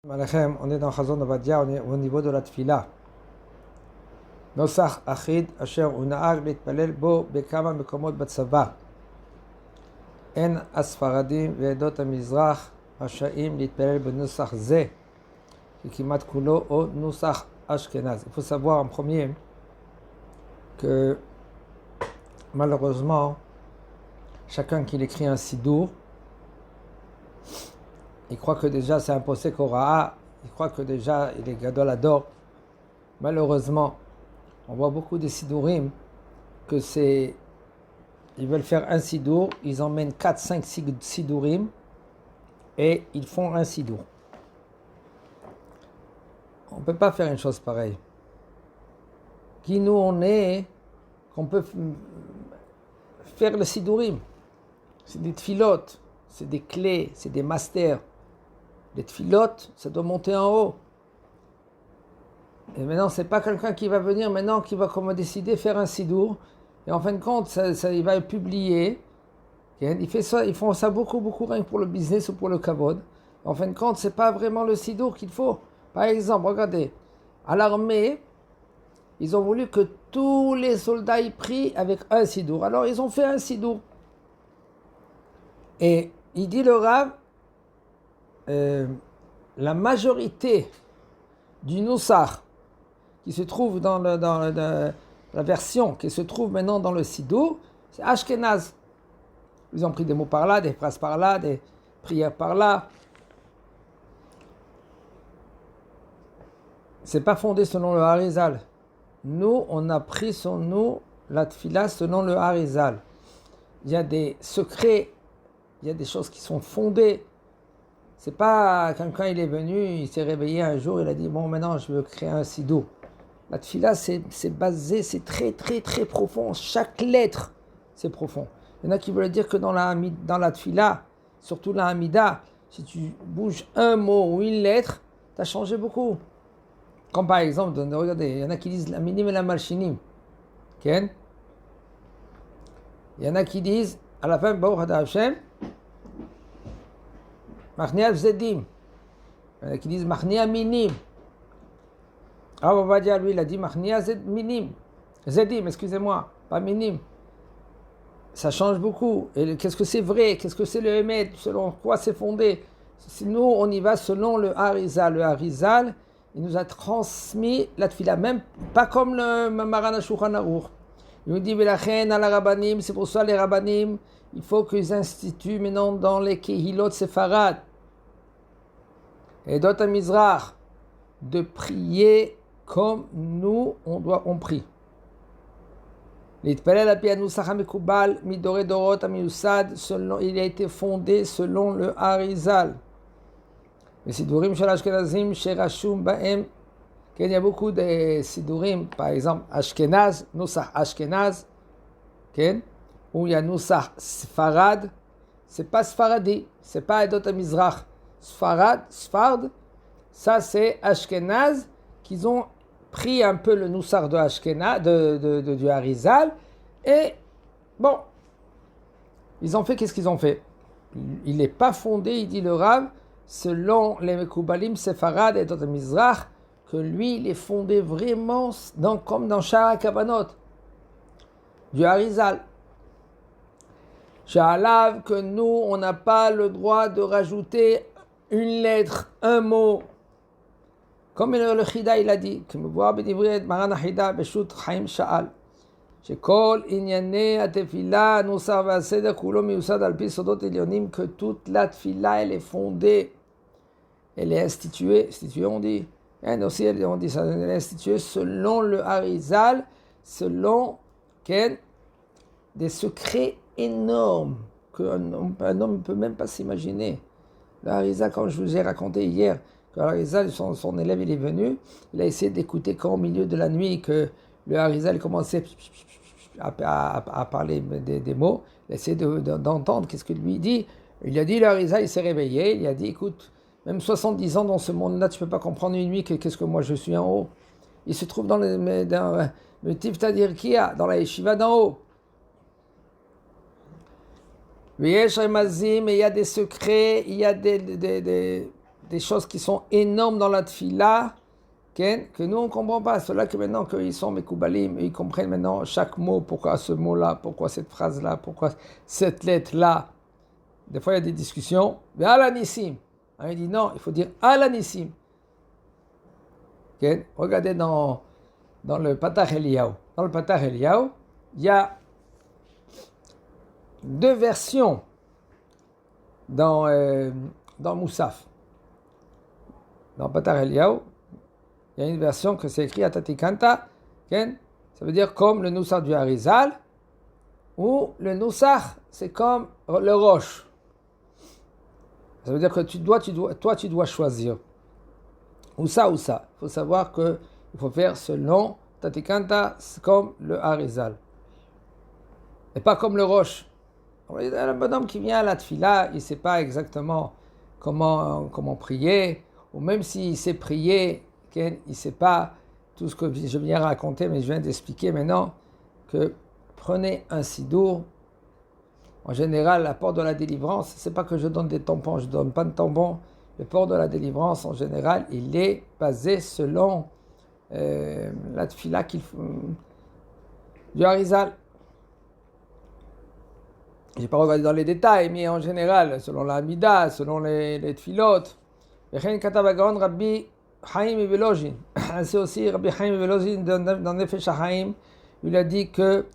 Malachem, on est dans Chazon Ovadia, on est au niveau de la tfila. Nosach achid asher unahag להתפלל בו בכמה מקומות בצבא. אין הספרדים ועדות המזרח רשאים להתפלל בנוסח זה, כמעט כולו או נוסח אשכנז. Il faut savoir en premier que malheureusement, chacun qui écrit un sidour, il croit que déjà c'est un posek hora'a, il croit que déjà il est gadol ador. Malheureusement, on voit beaucoup de sidourim que c'est, ils veulent faire un sidour, ils emmènent 4-5 sidourim et ils font un sidour. On ne peut pas faire une chose pareille. Qui nous on est, qu'on peut faire le sidourim. C'est des tfilotes, c'est des clés, c'est des masters. Les tfilotes, ça doit monter en haut. Et maintenant, c'est pas quelqu'un qui va venir maintenant, qui va comme décider faire un sidour. Et en fin de compte, il va publier. Ils font ça beaucoup rien que pour le business ou pour le kavod. En fin de compte, c'est pas vraiment le sidour qu'il faut. Par exemple, regardez, à l'armée, ils ont voulu que tous les soldats y prient avec un sidour. Alors, ils ont fait un sidour. Et il dit le Rav, la majorité du Nusach qui se trouve dans la version qui se trouve maintenant dans le Sidour, c'est Ashkenaz. Ils ont pris des mots par là, des phrases par là, des prières par là. C'est pas fondé selon le Harizal. Nous, on a pris sur nous la tfila selon le Harizal. Il y a des secrets, il y a des choses qui sont fondées. C'est pas quelqu'un, il est venu, il s'est réveillé un jour, il a dit bon maintenant je veux créer un sidour. La tfila c'est basé, c'est très profond. Chaque lettre c'est profond. Il y en a qui veulent dire que dans la tfila, surtout la Hamida, si tu bouges un mot ou une lettre, tu as changé beaucoup. Comme par exemple, regardez, il y en a qui disent la minim et la malchinim. Ken? Il y en a qui disent à la fin Baruch Ata Hashem Machnia Zedim. Il y en a qui disent Machnia Minim. Rav Ovadia, lui, il a dit Machnia Minim. Zedim, excusez-moi, pas Minim. Ça change beaucoup. Et qu'est-ce que c'est vrai? Qu'est-ce que c'est le Emet? Selon quoi c'est fondé? Nous, on y va selon le Harizal. Le Harizal, il nous a transmis la tfila, même pas comme le Maran HaShulchan Aruch. Il nous dit Velachen ala Rabbanim, c'est pour ça les Rabbanim, il faut qu'ils instituent maintenant dans les Kehilot Sefarad et d'autres Mizrach de prier comme nous on prie. L'itpalel al pi hanusach hamekubal midore dorot amiusad, il a été fondé selon le Harizal. Les sidurim shel Ashkenazim sherashum baem, il y a beaucoup de sidurim, par exemple Ashkenaz, Nusach Ashkenaz, où il y a Nusach Sfarad, c'est pas Sfaradi, c'est pas Edot Mizrach. Sfard, ça c'est Ashkenaz, qu'ils ont pris un peu le Nusach de Ashkenaz, du Harizal, et bon, ils ont fait, qu'est-ce qu'ils ont fait? Il n'est pas fondé, il dit le Rav, selon les Mekubalim Sefarad et Edot Mizrach, que lui, il est fondé vraiment comme dans Shara Kavanot, du Harizal. Sha'alav, que nous, on n'a pas le droit de rajouter une lettre, un mot. Comme le Chida, il a dit, que Meboua B'Divri et Maran HaChida Beshut Chaim Sha'al, Shekol Inyane Atefila Nusar V'Aseder Kulo Miusad Alpi Sodot Elyonim, que toute la tfila, elle est fondée, elle est instituée, on dit, aussi on dit ça, elle est instituée selon le Harizal, selon des secrets énormes qu'un homme ne peut même pas s'imaginer. Le Harizal, comme je vous ai raconté hier, que le Harizal, son élève, il est venu, il a essayé d'écouter quand au milieu de la nuit que le Harizal commençait à parler des mots, il a essayé d'entendre qu'est-ce que lui dit. Il a dit, le Harizal, il s'est réveillé, il a dit, écoute, même 70 ans dans ce monde-là, tu ne peux pas comprendre une nuit qu'est-ce que moi je suis en haut. Il se trouve dans le Tifta d'Irkia, dans la yeshiva d'en haut. Et il y a des secrets, il y a des des choses qui sont énormes dans la tfila, que nous on ne comprend pas. Ceux-là que maintenant qu'ils sont mekoubalim, ils comprennent maintenant chaque mot, pourquoi ce mot-là, pourquoi cette phrase-là, pourquoi cette lettre-là. Des fois il y a des discussions, mais alanissim. Il dit non, il faut dire alanissim. Regardez dans le Patach Eliyahu. Dans le Patach Eliyahu, il y a deux versions dans Moussaf. Dans Patach Eliyahu, il y a une version que c'est écrit à Tatikanta, ça veut dire comme le Nusach du Harizal, ou le Nusach, c'est comme le Roche. Ça veut dire que tu dois choisir. Ou ça. Il faut savoir qu'il faut faire selon Tatikanta, comme le Harizal. Et pas comme le Roche. Un bonhomme qui vient à la Tfila, il ne sait pas exactement comment prier, ou même s'il sait prier, il ne sait pas tout ce que je viens raconter, mais je viens d'expliquer maintenant que prenez un sidour. En général, la porte de la délivrance, c'est pas que je donne des tampons, je ne donne pas de tampons. Le port de la délivrance, en général, il est basé selon la tfila du Harizal. Je n'ai pas regardé dans les détails, mais en général, selon la Amida, selon les tfilotes. Rabbi Chaim Velozhin. C'est aussi Rabbi Chaim Velozhin dans Nefesh HaChaim. Il a dit que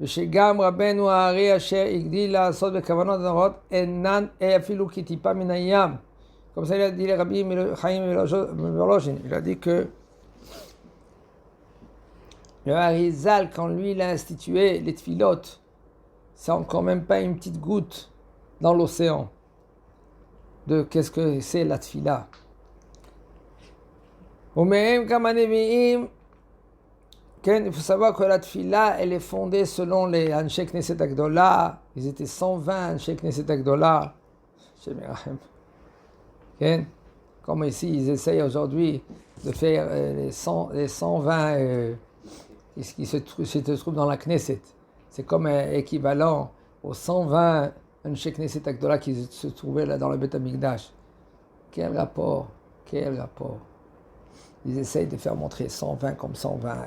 ושגם רבנו הארי אשר הגדיל לעשות בכוונות נרות אינן אפילו כטיפה מן הים. Comme ça, il a dit le Rabbi Chaim Velozhin. Il a dit que le Harizal, quand lui il a institué les tfilotes, c'est encore même pas une petite goutte dans l'océan de qu'est-ce que c'est la tfila. ומהם כמה נביאים, il faut savoir que la tfila, elle est fondée selon les Anshe Knesset Agdola. Ils étaient 120 Anshe Knesset Agdola. Comme ici, ils essayent aujourd'hui de faire les 120 qui se trouvent dans la Knesset. C'est comme équivalent aux 120 Anshe Knesset Agdola qui se trouvaient là dans le Beth Amikdash. Quel rapport. Ils essayent de faire montrer 120 comme 120.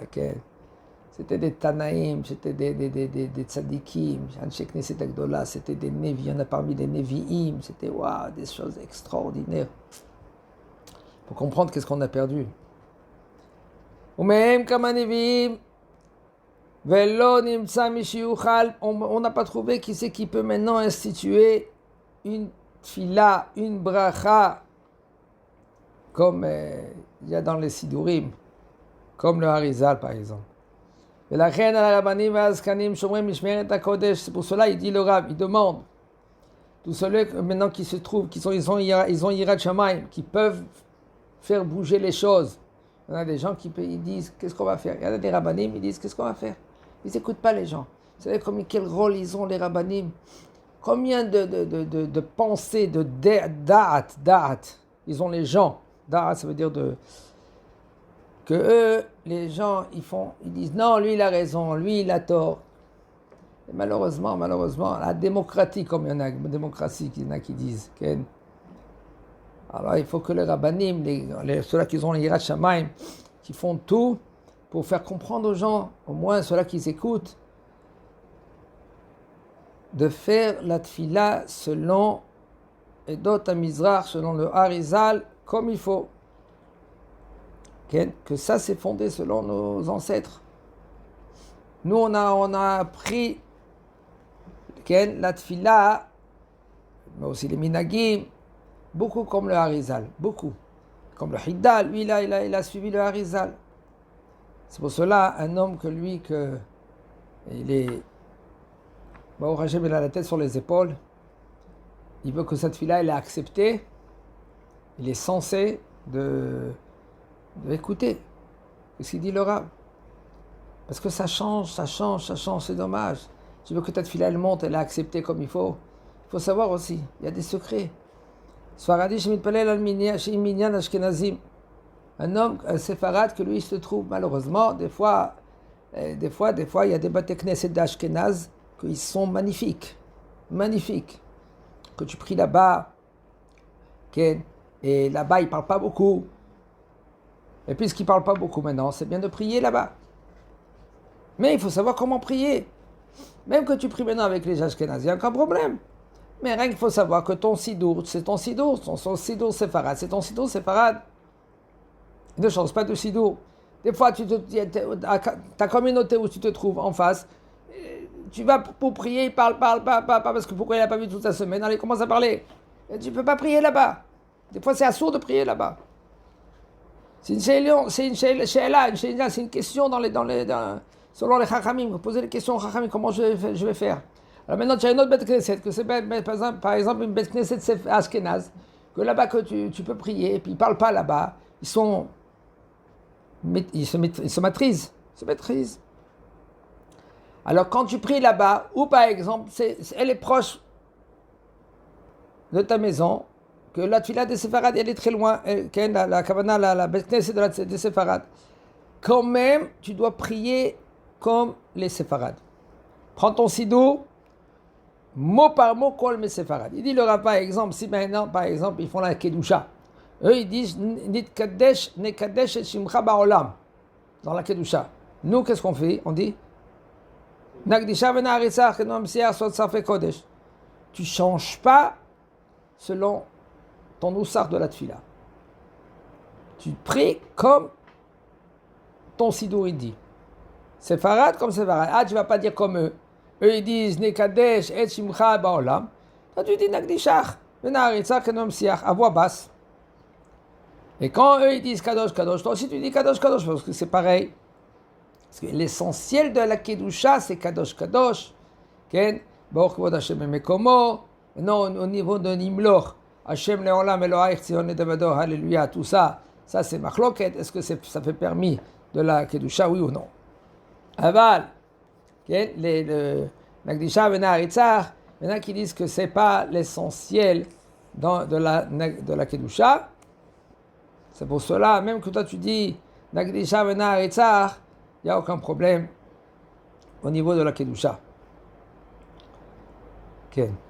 C'était des Tanaïm, c'était des Tzadikim. Anshe Knesset Agdola, c'était des Nevi. Il y en a parmi des Nevi'im. C'était des choses extraordinaires. Pour comprendre qu'est-ce qu'on a perdu. On n'a pas trouvé qui c'est qui peut maintenant instituer une tfila, une bracha, comme il y a dans les Sidurim, comme le Harizal par exemple. C'est pour cela il dit le Rav, il demande tous ceux maintenant qui se trouvent, ils ont Yirat Shamayim, qui peuvent faire bouger les choses. Il y en a des gens ils disent qu'est-ce qu'on va faire. Il y en a des rabbanim, ils disent qu'est-ce qu'on va faire. Ils n'écoutent pas les gens. Vous savez quel rôle ils ont les rabbanim. Combien de pensées, de da'at, ils ont les gens. Da'at, ça veut dire que eux, les gens, ils disent non, lui il a raison, lui il a tort. Et malheureusement, la démocratie, comme il y en a, démocratie, il y en a qui disent. Alors il faut que les rabbanim, ceux-là qui ont les Yirat Shamayim, qui font tout pour faire comprendre aux gens, au moins ceux-là qui écoutent, de faire la tfila selon Edot HaMizrach, selon le Harizal, comme il faut. Que ça c'est fondé selon nos ancêtres. Nous on a appris la tfila, mais aussi les minagim, beaucoup comme le Harizal, beaucoup. Comme le Hidda, lui il a suivi le Harizal. C'est pour cela un homme que lui, il est, Baruch Hashem, il a la tête sur les épaules, il veut que cette tfila elle est acceptée, il est censé d'écouter ce qu'il dit le Rav. Parce que ça change, c'est dommage. Tu veux que ta tfila elle monte, elle est acceptée comme il faut. Il faut savoir aussi, il y a des secrets. Sfaradi shemitpalel al minyan ashkenazim. Un homme, un séfarade que lui il se trouve malheureusement, des fois il y a des bate knesset d'Ashkenaz qui sont magnifiques. Que tu pries là-bas, et Et là-bas, il ne parle pas beaucoup. Et puisqu'il ne parle pas beaucoup maintenant, c'est bien de prier là-bas. Mais il faut savoir comment prier. Même que tu pries maintenant avec les Ashkénazes, il n'y a aucun problème. Mais rien qu'il faut savoir que ton sidour, c'est ton sidour. Ton sidour séfarade, c'est ton sidour séfarade. Ne change pas de sidour. Des fois, ta communauté où tu te trouves en face, tu vas pour prier, il parle, parce que pourquoi il n'a pas vu toute la semaine, allez, commence à parler. Et tu ne peux pas prier là-bas. Des fois, c'est assourd de prier là-bas. C'est une question selon les Chachamim. Vous posez les questions aux Chachamim, comment je vais faire. Alors maintenant, tu as une autre bête Knesset, que c'est par exemple une bête Knesset Ashkenaz, que là-bas que tu peux prier, et puis ils ne parlent pas là-bas, ils se maîtrisent. Alors quand tu pries là-bas, ou par exemple, elle est proche de ta maison, que la tfila des séfarades, elle est très loin, la kavana, la bête Knesset des séfarades, quand même, tu dois prier comme les séfarades. Prends ton sidour, mot par mot, kol mes séfarades. Il dit le Rav, par exemple, si maintenant, par exemple, ils font la kedusha, eux ils disent nitkadesh et shimcha ba'olam dans la kedusha. Nous, qu'est-ce qu'on fait? On dit nagdisha venaritzach kenom siar sot sarfe kodesh. Tu changes pas selon ton oussard de la tfila. Tu pries comme ton sidour il dit. Séfarade comme séfarade. Ah, tu vas pas dire comme eux. Eux ils disent nekadesh et shimcha ba'olam. Toi tu dis nagdishach venaritzach kenom siar à voix basse. Et quand eux ils disent kadosh kadosh, toi aussi tu dis kadosh kadosh parce que c'est pareil. Parce que l'essentiel de la kedusha c'est kadosh kadosh. Ken Baruch kvod Hashem mekomo. Non au niveau de nimloch. Hashem leolam Elohaich Tzion Edavado, alléluia, tout ça, c'est machloket. Est-ce que ça fait permis de la kedusha, oui ou non? Aval, le Nagdisha Venaritzach, maintenant qui disent que c'est pas l'essentiel de la kedusha, c'est pour cela, même que toi tu dis Nagdisha Venaritzach, il n'y a aucun problème au niveau de la kedusha.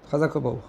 Chazak Baruch.